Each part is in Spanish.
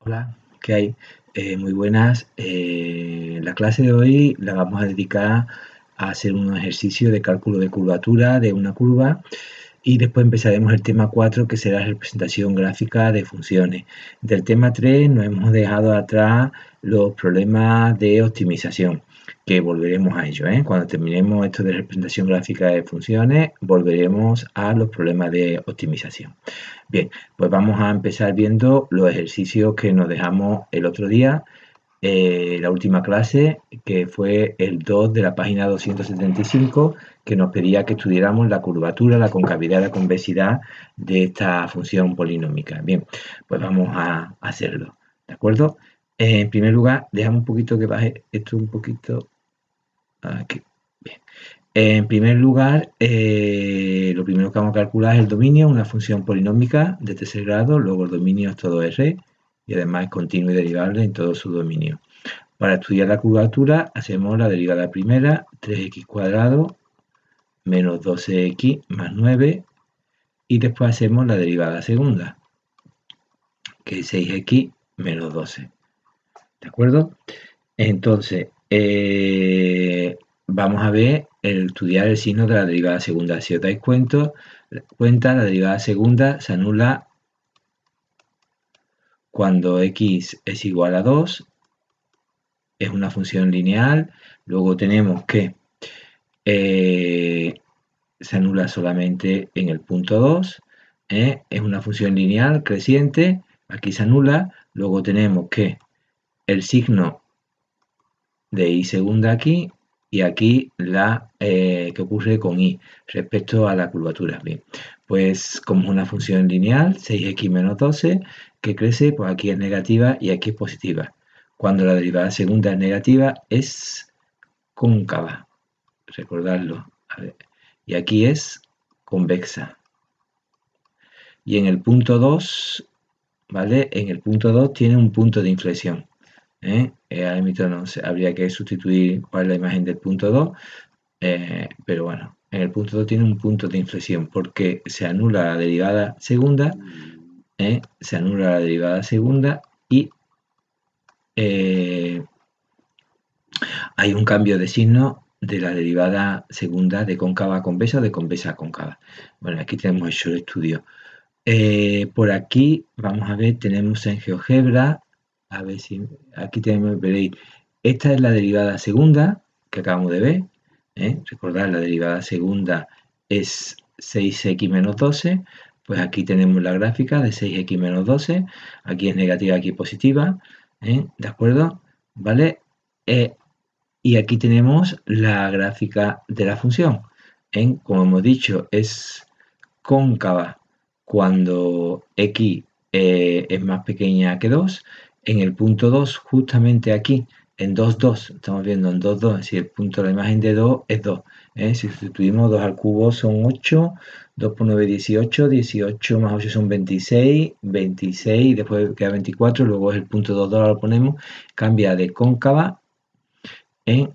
Hola, ¿qué hay? Muy buenas. La clase de hoy la vamos a dedicar a hacer un ejercicio de cálculo de curvatura de una curva y después empezaremos el tema 4 que será representación gráfica de funciones. Del tema 3 nos hemos dejado atrás los problemas de optimización, que volveremos a ello, ¿eh? Cuando terminemos esto de representación gráfica de funciones, volveremos a los problemas de optimización. Bien, pues vamos a empezar viendo los ejercicios que nos dejamos el otro día, la última clase, que fue el 2 de la página 275, que nos pedía que estudiáramos la curvatura, la concavidad y la convexidad de esta función polinómica. Bien, pues vamos a hacerlo, ¿de acuerdo? En primer lugar, dejamos un poquito que baje esto un poquito aquí. Bien. En primer lugar, lo primero que vamos a calcular es el dominio, una función polinómica de tercer grado, luego el dominio es todo R y además es continuo y derivable en todo su dominio. Para estudiar la curvatura hacemos la derivada primera, 3x cuadrado menos 12x más 9, y después hacemos la derivada segunda, que es 6x menos 12. ¿De acuerdo? Entonces, vamos a ver estudiar el signo de la derivada segunda. Si os dais cuenta, la derivada segunda se anula cuando x es igual a 2, es una función lineal. Luego tenemos que se anula solamente en el punto 2, es una función lineal creciente, aquí se anula. Luego tenemos que el signo de y segunda aquí, y aquí la que ocurre con y respecto a la curvatura. Bien, pues como es una función lineal, 6x menos 12, que crece, pues aquí es negativa y aquí es positiva. Cuando la derivada segunda es negativa, es cóncava, recordadlo. A ver. Y aquí es convexa. Y en el punto 2, ¿vale? En el punto 2 tiene un punto de inflexión. Ahora mismo no sé, habría que sustituir cuál es la imagen del punto 2, pero bueno, en el punto 2 tiene un punto de inflexión porque se anula la derivada segunda, se anula la derivada segunda y hay un cambio de signo de la derivada segunda de cóncava a convexa o de convexa a cóncava. Bueno, aquí tenemos hecho el estudio. Por aquí, vamos a ver, tenemos en GeoGebra, a ver si aquí tenemos, veréis, esta es la derivada segunda que acabamos de ver. Recordad, la derivada segunda es 6x menos 12, pues aquí tenemos la gráfica de 6x menos 12, aquí es negativa, aquí es positiva, ¿de acuerdo? ¿Vale? Y aquí tenemos la gráfica de la función. Como hemos dicho, es cóncava cuando x es más pequeña que 2. En el punto 2, justamente aquí, en 2, 2, estamos viendo en 2, 2, es decir, el punto de la imagen de 2 es 2. Si sustituimos 2 al cubo son 8, 2 por 9, 18, 18 más 8 son 26, 26, después queda 24, luego es el punto 2, 2 lo ponemos, cambia de cóncava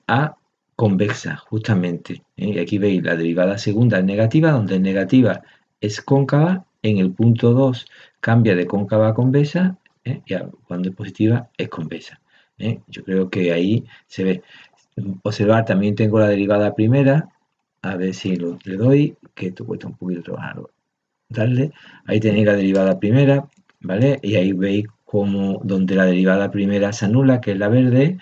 a convexa, justamente. Y aquí veis la derivada segunda es negativa, donde negativa es cóncava, en el punto 2 cambia de cóncava a convexa, y cuando es positiva es convexa. Yo creo que ahí se ve. Observar, también tengo la derivada primera, a ver si le doy, que esto cuesta un poquito trabajarlo. Darle, ahí tenéis la derivada primera, ¿vale? Y ahí veis como donde la derivada primera se anula, que es la verde,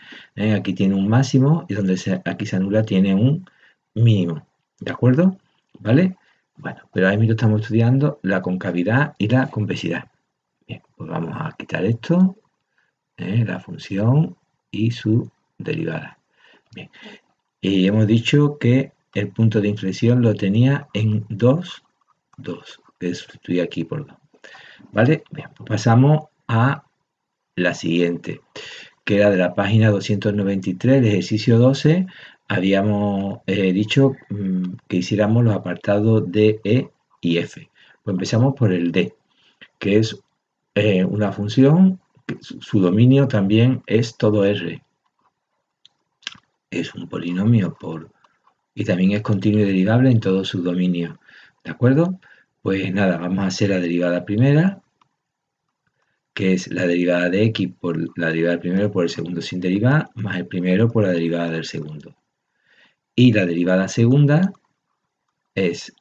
aquí tiene un máximo, y donde aquí se anula tiene un mínimo, ¿de acuerdo? ¿Vale? Bueno, pero ahora mismo estamos estudiando la concavidad y la convexidad. Bien, pues vamos a quitar esto, la función y su derivada. Bien, y hemos dicho que el punto de inflexión lo tenía en 2, 2, que sustituye aquí por 2. ¿Vale? Bien, pues pasamos a la siguiente, que era de la página 293, el ejercicio 12. Habíamos dicho que hiciéramos los apartados D, E y F. Pues empezamos por el D, que es una función, su dominio también es todo R. Es un polinomio y también es continuo y derivable en todos sus dominios. ¿De acuerdo? Pues nada, vamos a hacer la derivada primera. que es la derivada de x por la derivada del primero por el segundo sin derivar, más el primero por la derivada del segundo. Y la derivada segunda es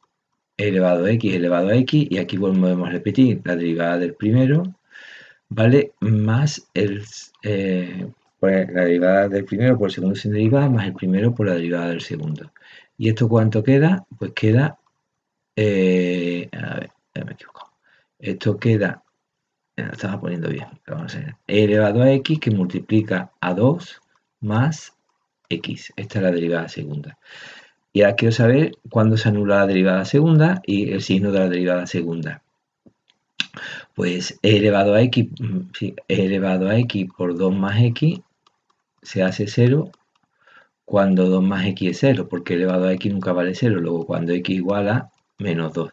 e elevado a x, y aquí volvemos a repetir la derivada del primero, ¿vale? Más pues la derivada del primero por el segundo sin derivar, más el primero por la derivada del segundo. ¿Y esto cuánto queda? Pues queda, a ver, ya me he equivocado. Esto queda, lo estaba poniendo bien, vamos a ver, e elevado a x que multiplica a 2 más x. Esta es la derivada segunda. Y ahora quiero saber cuándo se anula la derivada segunda y el signo de la derivada segunda. Pues e elevado a x, sí, e elevado a x por 2 más x se hace 0 cuando 2 más x es 0, porque elevado a x nunca vale 0, luego cuando x igual a menos 2.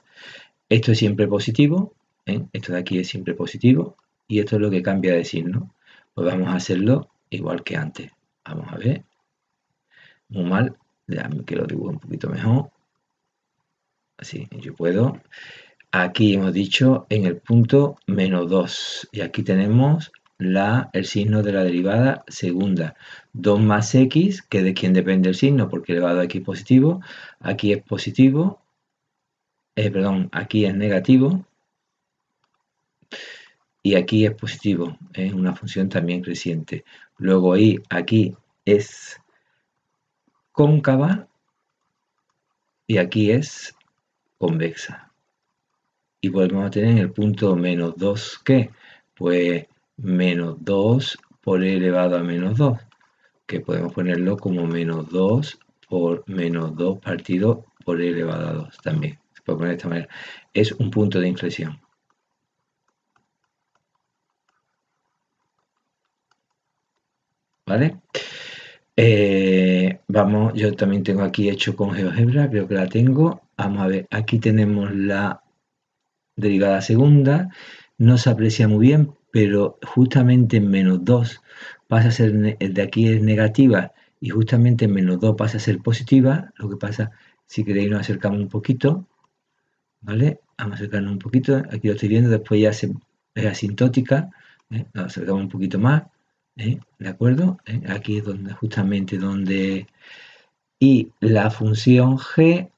Esto es siempre positivo, ¿eh? Esto de aquí es siempre positivo, y esto es lo que cambia de signo. Pues vamos a hacerlo igual que antes. Vamos a ver. Muy mal, déjame que lo dibujo un poquito mejor. Así, yo puedo. Aquí hemos dicho en el punto menos 2, y aquí tenemos el signo de la derivada segunda. 2 más x, que de quién depende el signo, porque elevado a x positivo, aquí es positivo, perdón, aquí es negativo, y aquí es positivo, es una función también creciente. Luego aquí es cóncava, y aquí es convexa. Y volvemos a tener en el punto menos 2, ¿qué? Pues menos 2 por e elevado a menos 2, que podemos ponerlo como menos 2 por menos 2 partido por e elevado a 2 también. Se puede poner de esta manera. Es un punto de inflexión. ¿Vale? Vamos, yo también tengo aquí hecho con GeoGebra, creo que la tengo. Vamos a ver, aquí tenemos la derivada segunda, no se aprecia muy bien, pero justamente en menos 2 pasa a ser, de aquí es negativa, y justamente en menos 2 pasa a ser positiva. Lo que pasa, si queréis nos acercamos un poquito, ¿vale? Vamos a acercarnos un poquito, aquí lo estoy viendo, después ya es asintótica, nos acercamos un poquito más, ¿de acuerdo? Aquí es donde, justamente donde, y la función g,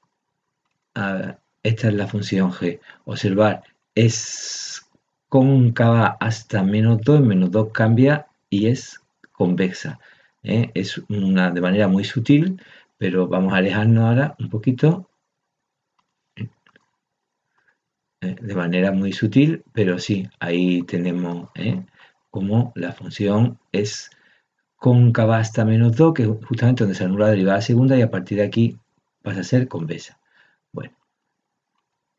a ver, esta es la función g, observar, es cóncava hasta menos 2, menos 2 cambia y es convexa. Es de manera muy sutil, pero vamos a alejarnos ahora un poquito, de manera muy sutil, pero sí, ahí tenemos como la función es cóncava hasta menos 2, que es justamente donde se anula la derivada segunda, y a partir de aquí pasa a ser convexa. Bueno,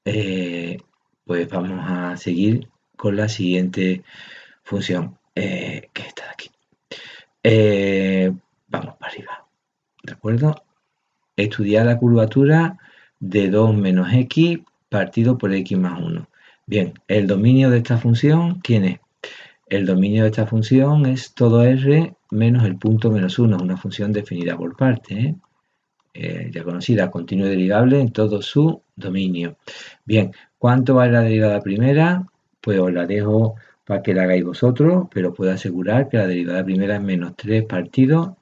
pues vamos a seguir con la siguiente función, que está aquí. Vamos para arriba, ¿de acuerdo? Estudiar la curvatura de 2 menos x partido por x más 1. Bien, el dominio de esta función, ¿quién es? El dominio de esta función es todo r menos el punto menos 1, es una función definida por partes, ya conocida, continua y derivable en todo su dominio. Bien, ¿cuánto vale la derivada primera? Pues os la dejo para que la hagáis vosotros, pero puedo asegurar que la derivada primera es menos 3 partido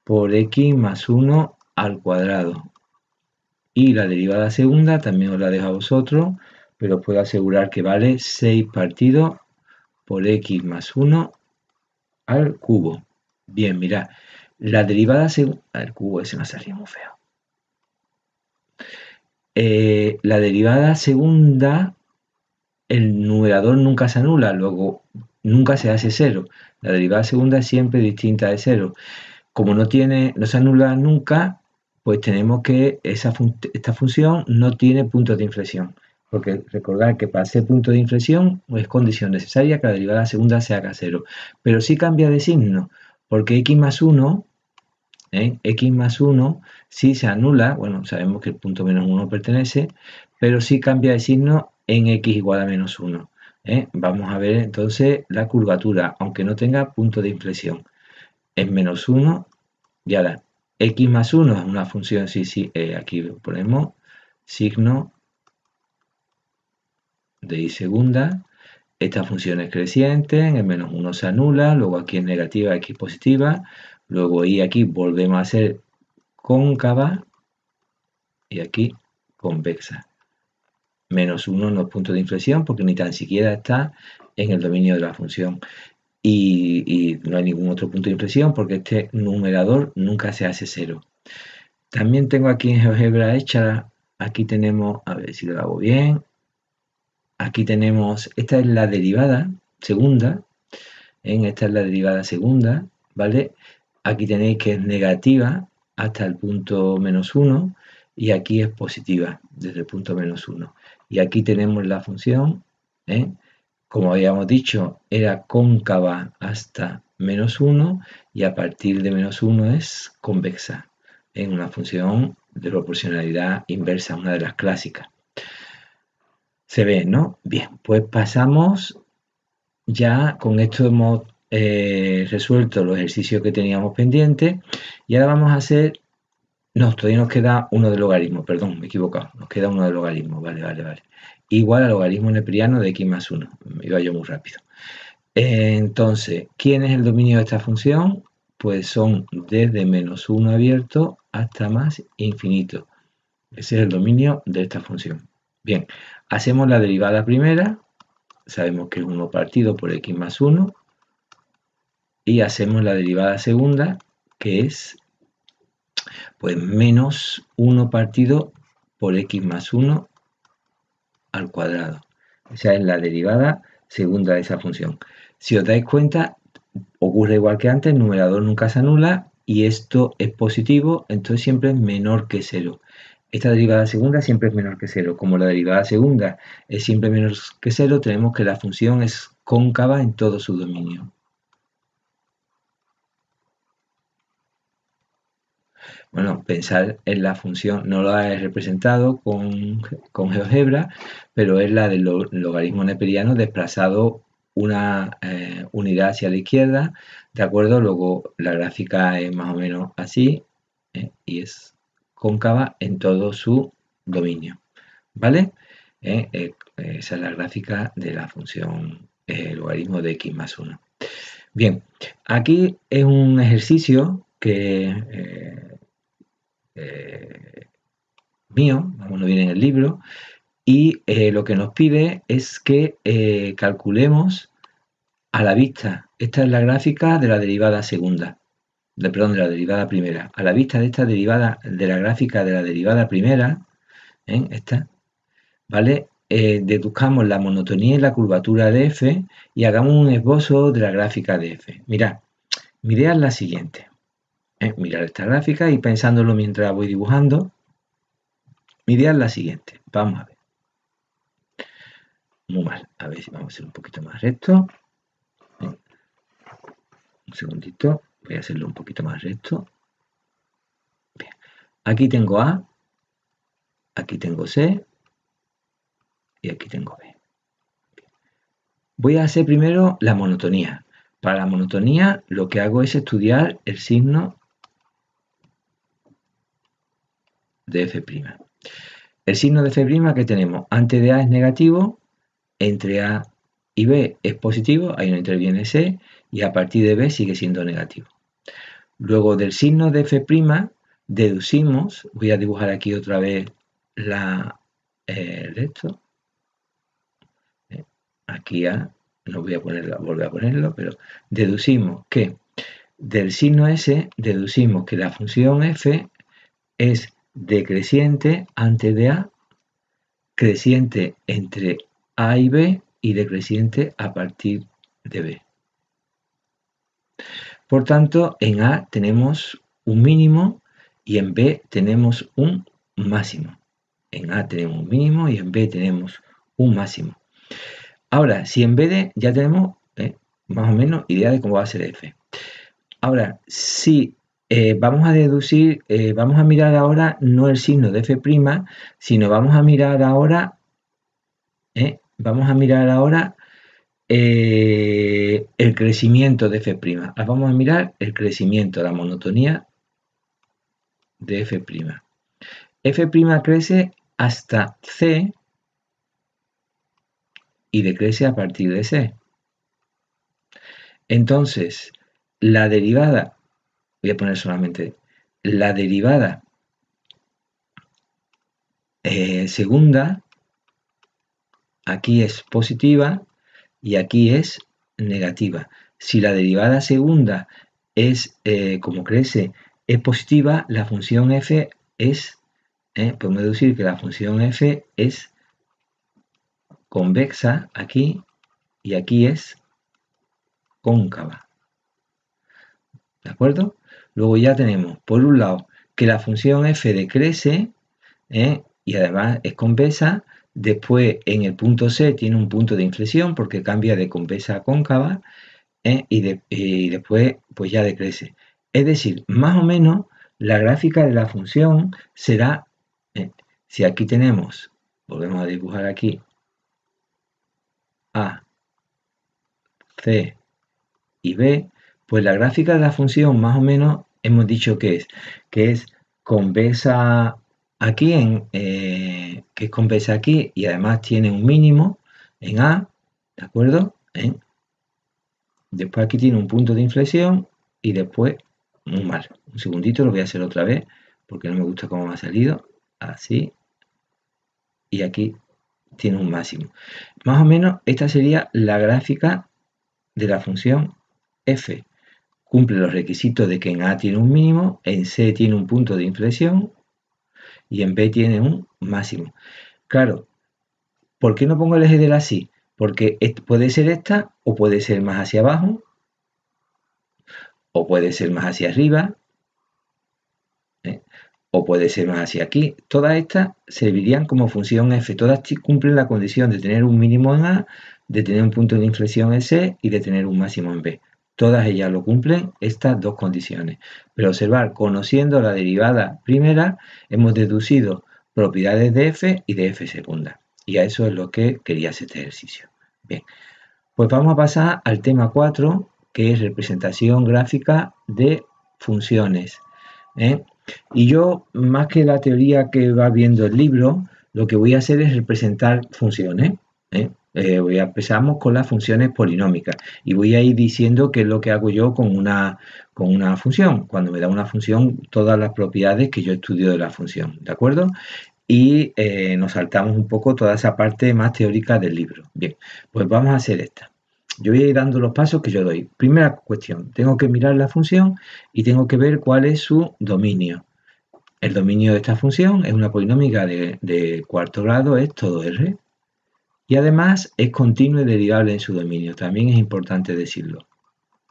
por x más 1 al cuadrado. Y la derivada segunda también os la dejo a vosotros, pero puedo asegurar que vale 6 partido por x más 1 al cubo. Bien, mirad, la derivada segunda, al cubo ese me ha salido muy feo. La derivada segunda, el numerador nunca se anula, luego nunca se hace 0. La derivada segunda es siempre distinta de 0. Como no se anula nunca, pues tenemos que esta función no tiene puntos de inflexión. Porque recordad que para ser punto de inflexión es condición necesaria que la derivada segunda se haga 0. Pero sí cambia de signo, porque x más 1, x más 1 sí se anula, bueno, sabemos que el punto menos 1 pertenece, pero sí cambia de signo en x igual a menos 1. Vamos a ver entonces la curvatura, aunque no tenga punto de inflexión. Es menos 1, y ahora x más 1 es una función, aquí ponemos signo de y segunda, esta función es creciente, en el menos 1 se anula, luego aquí es negativa, aquí es positiva, luego y aquí volvemos a ser cóncava y aquí convexa. Menos 1 no es punto de inflexión porque ni tan siquiera está en el dominio de la función. Y no hay ningún otro punto de inflexión porque este numerador nunca se hace 0. También tengo aquí en GeoGebra hecha, aquí tenemos, a ver si lo hago bien, aquí tenemos, esta es la derivada segunda, esta es la derivada segunda, ¿vale? Aquí tenéis que es negativa hasta el punto menos 1 y aquí es positiva desde el punto menos 1. Y aquí tenemos la función, como habíamos dicho, era cóncava hasta menos 1 y a partir de menos 1 es convexa, en una función de proporcionalidad inversa, una de las clásicas. Se ve, ¿no? Bien, pues pasamos, ya con esto hemos resuelto los ejercicios que teníamos pendientes y ahora vamos a hacer, no, todavía nos queda uno de logaritmo, perdón, me he equivocado, nos queda uno de logaritmo, vale. Igual al logaritmo neperiano de x más 1, me iba yo muy rápido. Entonces, ¿quién es el dominio de esta función? Pues son desde menos 1 abierto hasta más infinito. Ese es el dominio de esta función. Bien, hacemos la derivada primera, sabemos que es 1 partido por x más 1, y hacemos la derivada segunda, que es pues menos 1 partido por x más 1 al cuadrado. Esa es la derivada segunda de esa función. Si os dais cuenta, ocurre igual que antes, el numerador nunca se anula y esto es positivo, entonces siempre es menor que 0. Esta derivada segunda siempre es menor que 0. Como la derivada segunda es siempre menor que 0, tenemos que la función es cóncava en todo su dominio. Bueno, pensar en la función, no la he representado con GeoGebra, pero es la del logaritmo neperiano desplazado una unidad hacia la izquierda, ¿de acuerdo? Luego la gráfica es más o menos así y es cóncava en todo su dominio, ¿vale? Esa es la gráfica de la función logaritmo de x más 1. Bien, aquí es un ejercicio que mío, no viene en el libro, y lo que nos pide es que calculemos a la vista. Esta es la gráfica de la derivada segunda, de la derivada primera. A la vista de esta derivada, de la gráfica de la derivada primera, esta, ¿vale? Deduzcamos la monotonía y la curvatura de f y hagamos un esbozo de la gráfica de f. Mirad, mi idea es la siguiente. Mirar esta gráfica y pensándolo mientras voy dibujando. Mi idea es la siguiente. Vamos a ver. Muy mal. A ver si vamos a hacer un poquito más recto. Un segundito. Voy a hacerlo un poquito más recto. Bien. Aquí tengo A. Aquí tengo C. Y aquí tengo B. Bien. Voy a hacer primero la monotonía. Para la monotonía lo que hago es estudiar el signo de F'. El signo de F' que tenemos antes de A es negativo, entre A y B es positivo, ahí no interviene C, y a partir de B sigue siendo negativo. Luego del signo de F' deducimos, voy a dibujar aquí otra vez esto, aquí A, no voy a volver a ponerlo, pero deducimos que del signo S, deducimos que la función F es decreciente antes de A, creciente entre A y B y decreciente a partir de B. Por tanto, en A tenemos un mínimo y en B tenemos un máximo. En A tenemos un mínimo y en B tenemos un máximo. Ahora, si en B ya tenemos más o menos idea de cómo va a ser F. Ahora, si vamos a deducir, vamos a mirar ahora no el signo de F', sino vamos a mirar ahora el crecimiento de F'. Vamos a mirar el crecimiento, la monotonía de F'. F' crece hasta C y decrece a partir de C. Entonces, la derivada, voy a poner solamente la derivada segunda, aquí es positiva y aquí es negativa. Si la derivada segunda es, como crece, es positiva, la función f es, podemos deducir que la función f es convexa aquí y aquí es cóncava. ¿De acuerdo? Luego ya tenemos, por un lado, que la función f decrece y además es convexa. Después, en el punto C tiene un punto de inflexión porque cambia de convexa a cóncava y después pues ya decrece. Es decir, más o menos la gráfica de la función será, si aquí tenemos, volvemos a dibujar aquí, A, C y B, pues la gráfica de la función más o menos hemos dicho que es convexa aquí, que es convexa aquí y además tiene un mínimo en A, ¿de acuerdo? Después aquí tiene un punto de inflexión y después muy mal. Un segundito, lo voy a hacer otra vez porque no me gusta cómo me ha salido. Así. Y aquí tiene un máximo. Más o menos esta sería la gráfica de la función f. Cumple los requisitos de que en A tiene un mínimo, en C tiene un punto de inflexión y en B tiene un máximo. Claro, ¿por qué no pongo el eje de la así? Porque puede ser esta o puede ser más hacia abajo o puede ser más hacia arriba, o puede ser más hacia aquí. Todas estas servirían como función f. Todas cumplen la condición de tener un mínimo en A, de tener un punto de inflexión en C y de tener un máximo en B. Todas ellas lo cumplen estas dos condiciones. Pero observar, conociendo la derivada primera, hemos deducido propiedades de f y de f segunda. Y a eso es lo que quería hacer este ejercicio. Bien, pues vamos a pasar al tema 4, que es representación gráfica de funciones. Y yo, más que la teoría que va viendo el libro, lo que voy a hacer es representar funciones. Empezamos con las funciones polinómicas y voy a ir diciendo qué es lo que hago yo con una función. Cuando me da una función, todas las propiedades que yo estudio de la función, ¿de acuerdo? Y nos saltamos un poco toda esa parte más teórica del libro. Bien, pues vamos a hacer esta. Yo voy a ir dando los pasos que yo doy. Primera cuestión, tengo que mirar la función y tengo que ver cuál es su dominio. El dominio de esta función es una polinómica de cuarto grado, es todo R. Y además es continuo y derivable en su dominio. También es importante decirlo.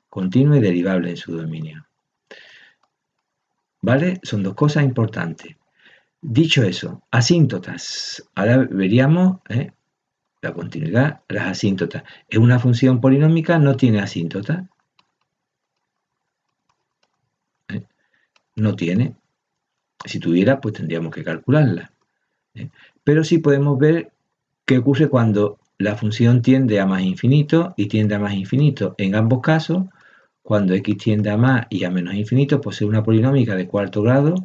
Continuo y derivable en su dominio. ¿Vale? Son dos cosas importantes. Dicho eso, asíntotas. Ahora veríamos la continuidad, las asíntotas. Es una función polinómica, no tiene asíntota. No tiene. Si tuviera, pues tendríamos que calcularla. Pero sí podemos ver qué ocurre cuando la función tiende a más infinito y tiende a más infinito. En ambos casos, cuando x tiende a más y a menos infinito, pues es una polinómica de cuarto grado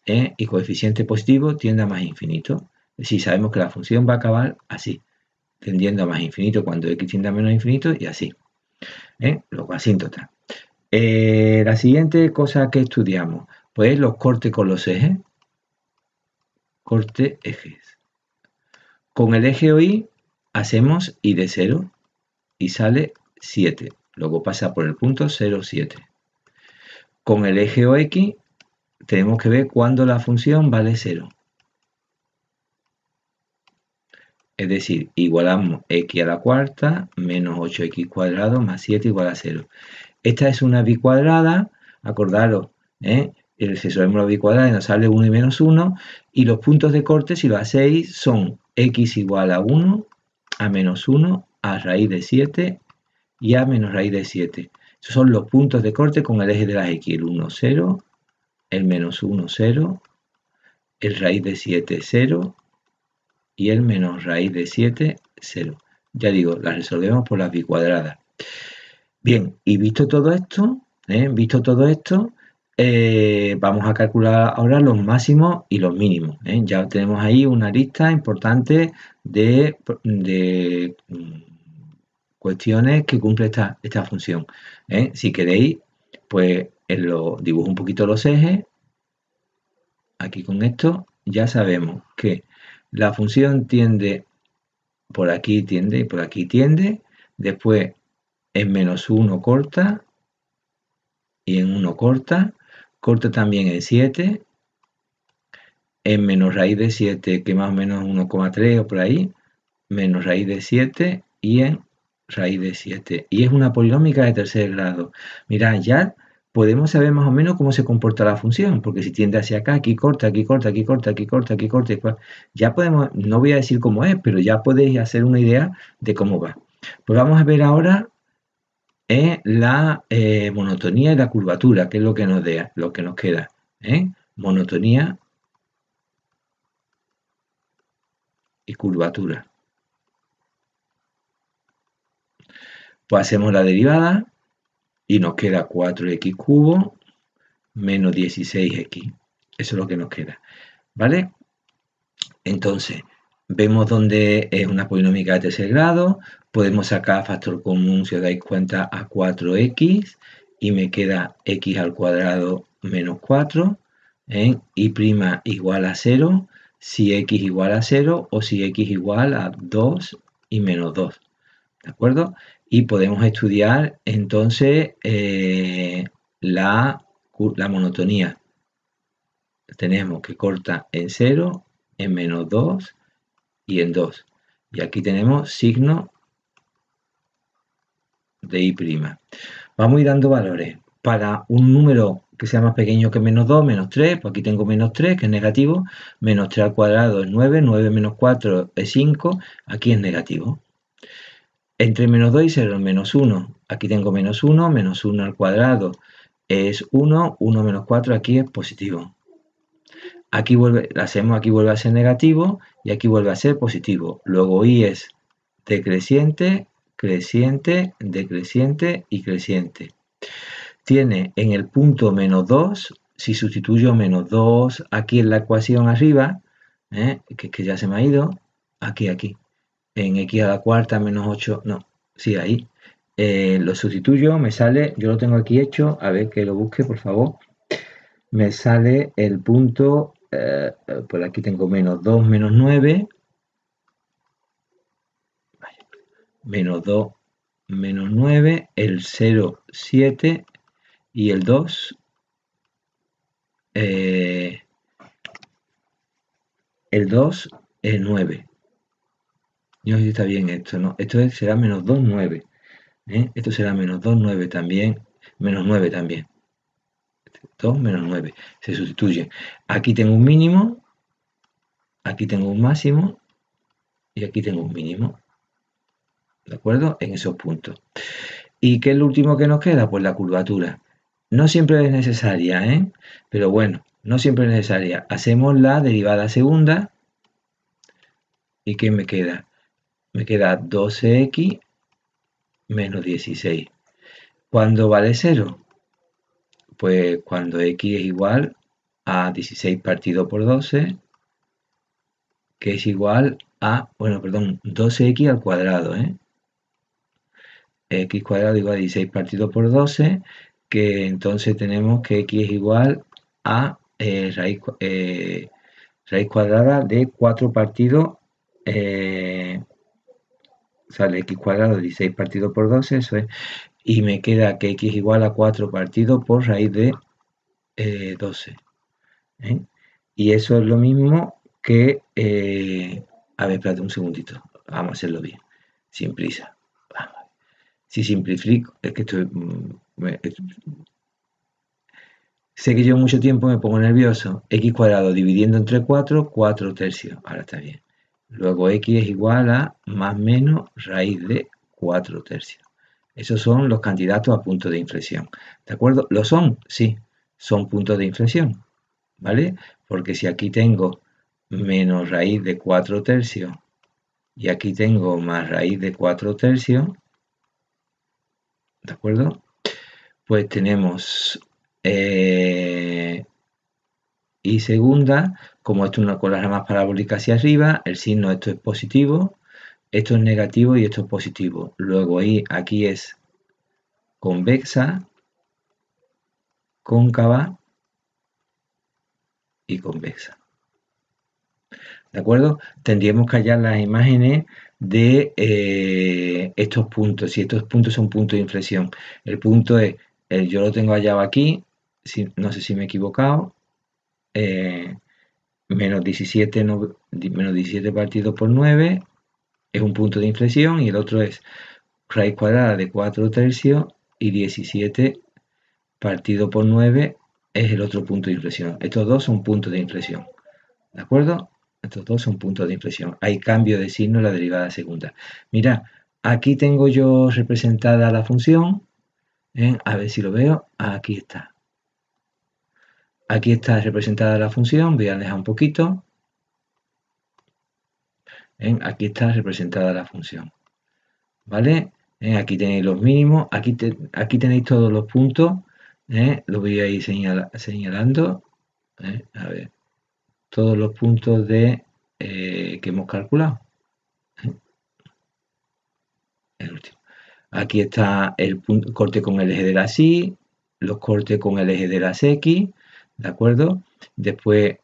y coeficiente positivo tiende a más infinito. Es decir, sabemos que la función va a acabar así, tendiendo a más infinito cuando x tiende a menos infinito y así. Luego asíntota. La siguiente cosa que estudiamos, pues los cortes con los ejes. Corte ejes. Con el eje OY hacemos y de 0 y sale 7. Luego pasa por el punto 0, 7. Con el eje OX tenemos que ver cuándo la función vale 0. Es decir, igualamos x a la cuarta menos 8x cuadrado más 7 igual a 0. Esta es una bicuadrada, acordaros, resolvemos la bicuadrada y nos sale 1 y menos 1, y los puntos de corte, si lo hacéis, son x igual a 1, a menos 1, a raíz de 7 y a menos raíz de 7. Esos son los puntos de corte con el eje de las x, el 1, 0, el menos 1, 0, el raíz de 7, 0, y el menos raíz de 7, 0. Ya digo, las resolvemos por las bicuadradas. Bien, y visto todo esto, vamos a calcular ahora los máximos y los mínimos. Ya tenemos ahí una lista importante de cuestiones que cumple esta función. Si queréis, pues dibujo un poquito los ejes. Aquí con esto ya sabemos que la función tiende por aquí, tiende y por aquí tiende. Después en -1 corta y en 1 corta. Corta también en 7. En menos raíz de 7, que más o menos 1,3 o por ahí, menos raíz de 7 y en raíz de 7. Y es una polinómica de tercer grado. Mirad, ya podemos saber más o menos cómo se comporta la función, porque si tiende hacia acá, aquí corta, aquí corta, aquí corta, aquí corta, aquí corta, ya podemos, no voy a decir cómo es, pero ya podéis hacer una idea de cómo va. Pues vamos a ver ahora la monotonía y la curvatura, que es lo que nos queda. Monotonía y curvatura. Pues hacemos la derivada y nos queda 4x cubo menos 16x. Eso es lo que nos queda, ¿vale? Entonces, vemos dónde es una polinómica de tercer grado. Podemos sacar factor común, si os dais cuenta, a 4x y me queda x al cuadrado menos 4, y' igual a 0, si x igual a 0 o si x igual a 2 y menos 2. ¿De acuerdo? Y podemos estudiar entonces la monotonía. Tenemos que corta en 0, en menos 2 y en 2. Y aquí tenemos signo de y'. Vamos a ir dando valores. Para un número que sea más pequeño que menos 2, menos 3, pues aquí tengo menos 3, que es negativo, menos 3 al cuadrado es 9, 9 menos 4 es 5, aquí es negativo. Entre menos 2 y 0, menos 1. Aquí tengo menos 1, menos 1 al cuadrado es 1, 1 menos 4 aquí es positivo. Aquí aquí vuelve a ser negativo y aquí vuelve a ser positivo. Luego y es decreciente, creciente, decreciente y creciente. Tiene en el punto menos 2, si sustituyo menos 2 aquí en la ecuación arriba, que ya se me ha ido, aquí. En x a la cuarta menos 8, no, sí, ahí. Lo sustituyo, me sale, yo lo tengo aquí hecho, a ver que lo busque, por favor. Me sale el punto, por aquí tengo menos 2, menos 9, menos 2, menos 9, el 0, 7 y el 2, el 2 es 9. Yo no sé si está bien esto, ¿no? Esto será menos 2, 9. Esto será menos 2, 9 también, menos 9 también. 2 menos 9 se sustituye. Aquí tengo un mínimo, aquí tengo un máximo y aquí tengo un mínimo. ¿De acuerdo? En esos puntos. ¿Y qué es lo último que nos queda? Pues la curvatura. No siempre es necesaria, pero bueno, no siempre es necesaria. Hacemos la derivada segunda. ¿Y qué me queda? Me queda 12x menos 16. ¿Cuándo vale 0? Pues cuando x es igual a 16 partido por 12, que es igual a, 12x al cuadrado, x cuadrado igual a 16 partido por 12, que entonces tenemos que x es igual a raíz cuadrada de 4 partido, sale x cuadrado 16 partido por 12, eso es, y me queda que x es igual a 4 partido por raíz de 12. Y eso es lo mismo que, a ver, espérate un segundito, vamos a hacerlo bien, sin prisa. Si simplifico, es que sé que llevo mucho tiempo, me pongo nervioso. X cuadrado dividiendo entre 4, 4 tercios. Ahora está bien. Luego x es igual a más menos raíz de 4 tercios. Esos son los candidatos a puntos de inflexión. ¿De acuerdo? ¿Lo son? Sí, son puntos de inflexión. ¿Vale? Porque si aquí tengo menos raíz de 4 tercios y aquí tengo más raíz de 4 tercios, ¿de acuerdo? Pues tenemos y segunda, como esto es una con las ramas parabólicas hacia arriba, el signo esto es positivo, esto es negativo y esto es positivo. Luego aquí es convexa, cóncava y convexa. ¿De acuerdo? Tendríamos que hallar las imágenes de estos puntos, si estos puntos son puntos de inflexión. El punto es, yo lo tengo hallado aquí, no sé si me he equivocado, menos 17, menos 17 partido por 9 es un punto de inflexión y el otro es raíz cuadrada de 4 tercios y 17 partido por 9 es el otro punto de inflexión. Estos dos son puntos de inflexión. ¿De acuerdo? Estos dos son puntos de inflexión. Hay cambio de signo en la derivada segunda. Mira, aquí tengo yo representada la función. A ver si lo veo. Aquí está. Aquí está representada la función. Voy a alejar un poquito. Aquí está representada la función. ¿Vale? Aquí tenéis los mínimos. Aquí tenéis todos los puntos. Lo voy a ir señalando. A ver. Todos los puntos que hemos calculado. El último. Aquí está el corte con el eje de las Y, los cortes con el eje de las X, ¿de acuerdo? Después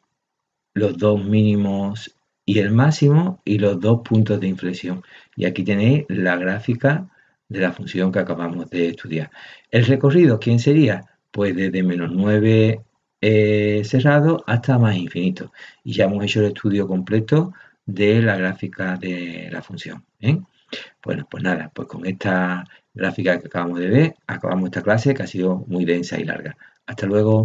los dos mínimos y el máximo y los dos puntos de inflexión. Y aquí tenéis la gráfica de la función que acabamos de estudiar. El recorrido, ¿quién sería? Pues desde menos 9 cerrado hasta más infinito. Y ya hemos hecho el estudio completo de la gráfica de la función. Bueno, pues nada, pues con esta gráfica que acabamos de ver, acabamos esta clase que ha sido muy densa y larga. Hasta luego.